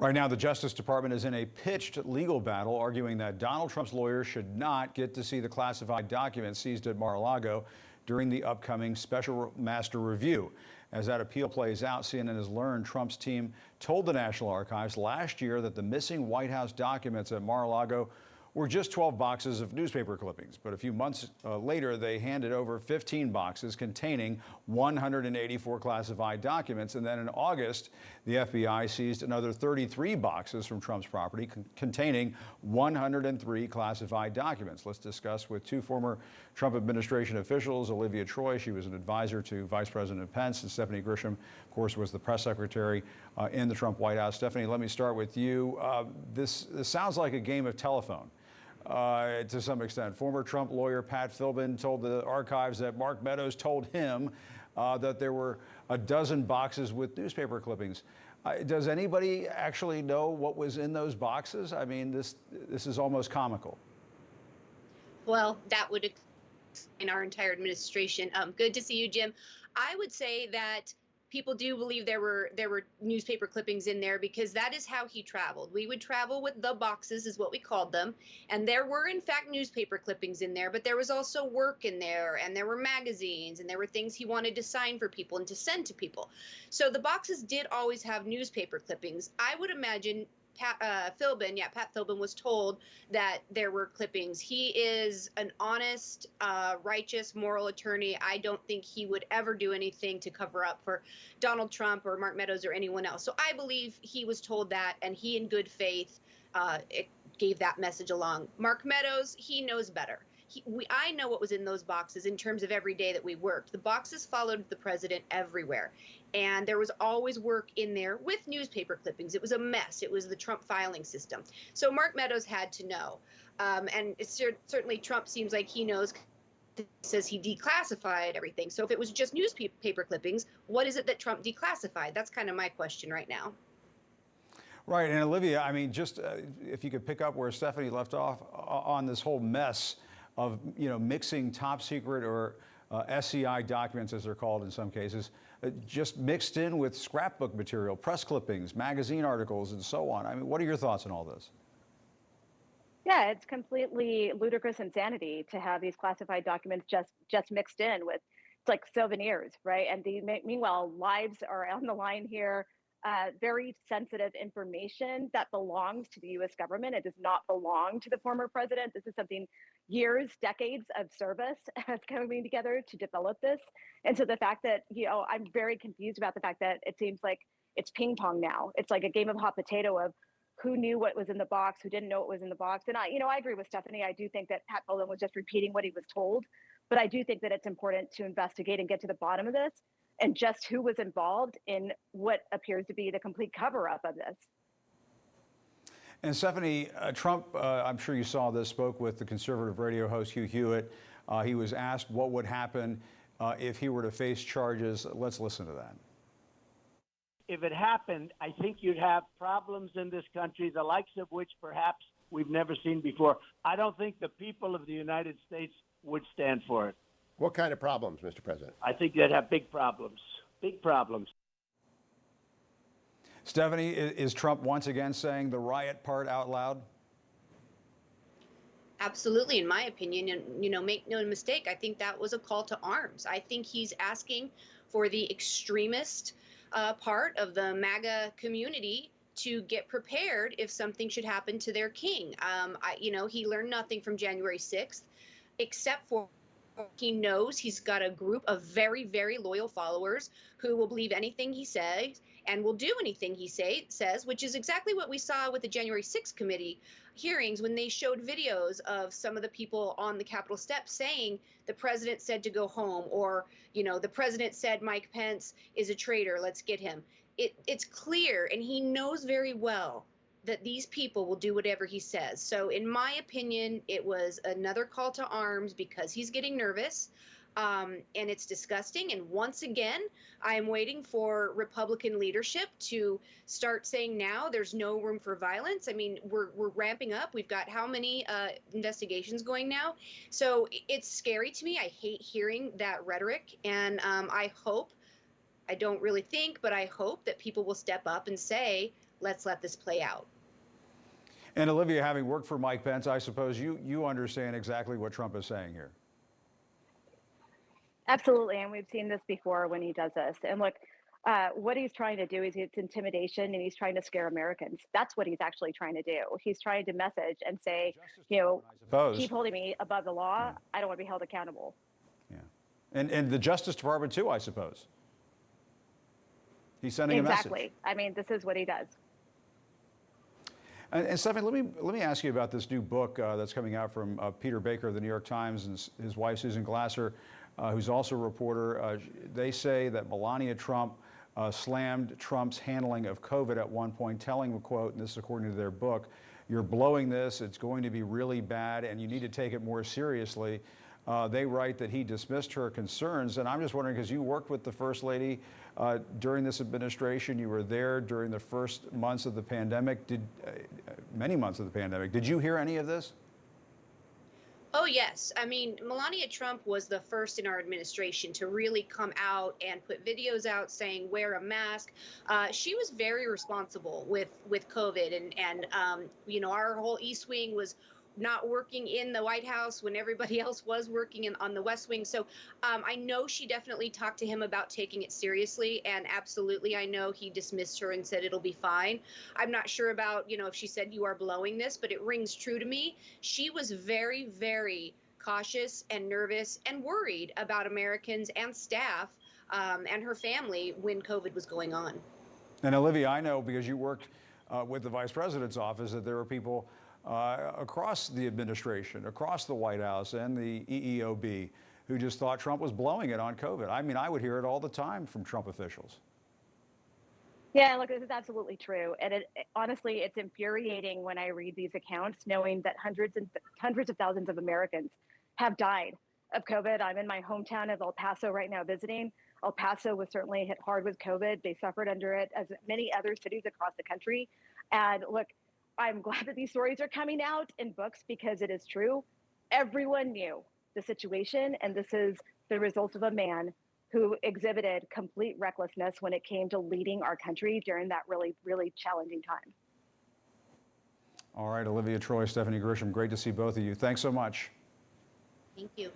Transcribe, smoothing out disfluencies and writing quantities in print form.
Right now, the Justice Department is in a pitched legal battle, arguing that Donald Trump's lawyers should not get to see the classified documents seized at Mar-a-Lago during the upcoming special master review. As that appeal plays out, CNN has learned Trump's team told the National Archives last year that the missing White House documents at Mar-a-Lago were just 12 boxes of newspaper clippings. But a few months later, they handed over 15 boxes containing 184 classified documents. And then in August, the FBI seized another 33 boxes from Trump's property containing 103 classified documents. Let's discuss with two former Trump administration officials, Olivia Troye. She was an advisor to Vice President Pence, and Stephanie Grisham, of course, was the press secretary in the Trump White House. Stephanie, let me start with you. This sounds like a game of telephone. To some extent. Former Trump lawyer Pat Philbin told the archives that Mark Meadows told him that there were a dozen boxes with newspaper clippings. Does anybody actually know what was in those boxes? I mean, this is almost comical. Well, that would explain our entire administration. Good to see you, Jim. I would say that people do believe there were newspaper clippings in there because that is how he traveled. We would travel with the boxes, is what we called them, and there were in fact newspaper clippings in there, but there was also work in there, and there were magazines, and there were things he wanted to sign for people and to send to people. So the boxes did always have newspaper clippings. I would imagine Pat Philbin was told that there were clippings. He is an honest, righteous, moral attorney. I don't think he would ever do anything to cover up for Donald Trump or Mark Meadows or anyone else. So I believe he was told that, and he, in good faith, gave that message along. Mark Meadows, he knows better. I know what was in those boxes in terms of every day that we worked. The boxes followed the president everywhere. And there was always work in there with newspaper clippings. It was a mess. It was the Trump filing system. So Mark Meadows had to know. And certainly Trump seems like he knows, says he declassified everything. So if it was just newspaper clippings, what is it that Trump declassified? That's kind of my question right now. Right. And Olivia, I mean, just if you could pick up where Stephanie left off on this whole mess of, mixing top secret or SCI documents, as they're called in some cases, just mixed in with scrapbook material, press clippings, magazine articles, and so on. I mean, what are your thoughts on all this? Yeah, it's completely ludicrous insanity to have these classified documents just mixed in with, it's like souvenirs, right? And meanwhile, lives are on the line here. Very sensitive information that belongs to the U.S. government. It does not belong to the former president. This is something years, decades of service that's coming together to develop this. And so the fact that, I'm very confused about the fact that it seems like it's ping pong now. It's like a game of hot potato of who knew what was in the box, who didn't know what was in the box. And I agree with Stephanie. I do think that Pat Philbin was just repeating what he was told. But I do think that it's important to investigate and get to the bottom of this and just who was involved in what appears to be the complete cover-up of this. And Stephanie, Trump, I'm sure you saw this, spoke with the conservative radio host Hugh Hewitt. He was asked what would happen if he were to face charges. Let's listen to that. If it happened, I think you'd have problems in this country, the likes of which perhaps we've never seen before. I don't think the people of the United States would stand for it. What kind of problems, Mr. President? I think they'd have big problems. Big problems. Stephanie, is Trump once again saying the riot part out loud? Absolutely, in my opinion, and make no mistake, I think that was a call to arms. I think he's asking for the extremist part of the MAGA community to get prepared if something should happen to their king. He learned nothing from January 6th, except for he knows he's got a group of very, very loyal followers who will believe anything he says and will do anything he says, which is exactly what we saw with the January 6th committee hearings when they showed videos of some of the people on the Capitol steps saying the president said to go home, or, the president said Mike Pence is a traitor, let's get him. It's clear, and he knows very well that these people will do whatever he says. So in my opinion, it was another call to arms because he's getting nervous. And it's disgusting. And once again, I am waiting for Republican leadership to start saying now there's no room for violence. I mean, we're ramping up. We've got how many investigations going now? So it's scary to me. I hate hearing that rhetoric. And I don't really think, but I hope that people will step up and say, let's let this play out. And Olivia, having worked for Mike Pence, I suppose you understand exactly what Trump is saying here. Absolutely, and we've seen this before when he does this. And look, what he's trying to do is it's intimidation, and he's trying to scare Americans. That's what he's actually trying to do. He's trying to message and say, I suppose. keep holding me above the law. I don't want to be held accountable. Yeah. And the Justice Department too, I suppose. He's sending a message. Exactly. I mean, this is what he does. And Stephanie, let me ask you about this new book that's coming out from Peter Baker of the New York Times and his wife Susan Glasser, who's also a reporter. They say that Melania Trump slammed Trump's handling of COVID at one point, telling him, quote, and this is according to their book, "You're blowing this. It's going to be really bad, and you need to take it more seriously." They write that he dismissed her concerns, and I'm just wondering, because you worked with the First Lady during this administration, you were there during the first months of the pandemic, many months of the pandemic. Did you hear any of this? Oh, yes. I mean, Melania Trump was the first in our administration to really come out and put videos out saying wear a mask. She was very responsible with COVID, and our whole East Wing was not working in the White House when everybody else was working on the West Wing. So I know she definitely talked to him about taking it seriously, and absolutely, I know he dismissed her and said it'll be fine. I'm not sure about, if she said you are blowing this, but it rings true to me. She was very, very cautious and nervous and worried about Americans and staff and her family when COVID was going on. And Olivia, I know because you worked with the Vice President's office that there were people across the administration, across the White House and the EEOB, who just thought Trump was blowing it on COVID. I mean, I would hear it all the time from Trump officials. Yeah, look, this is absolutely true. And honestly, it's infuriating when I read these accounts, knowing that hundreds of thousands of Americans have died of COVID. I'm in my hometown of El Paso right now visiting. El Paso was certainly hit hard with COVID. They suffered under it, as many other cities across the country. And look, I'm glad that these stories are coming out in books because it is true. Everyone knew the situation, and this is the result of a man who exhibited complete recklessness when it came to leading our country during that really, really challenging time. All right, Olivia Troye, Stephanie Grisham, great to see both of you. Thanks so much. Thank you.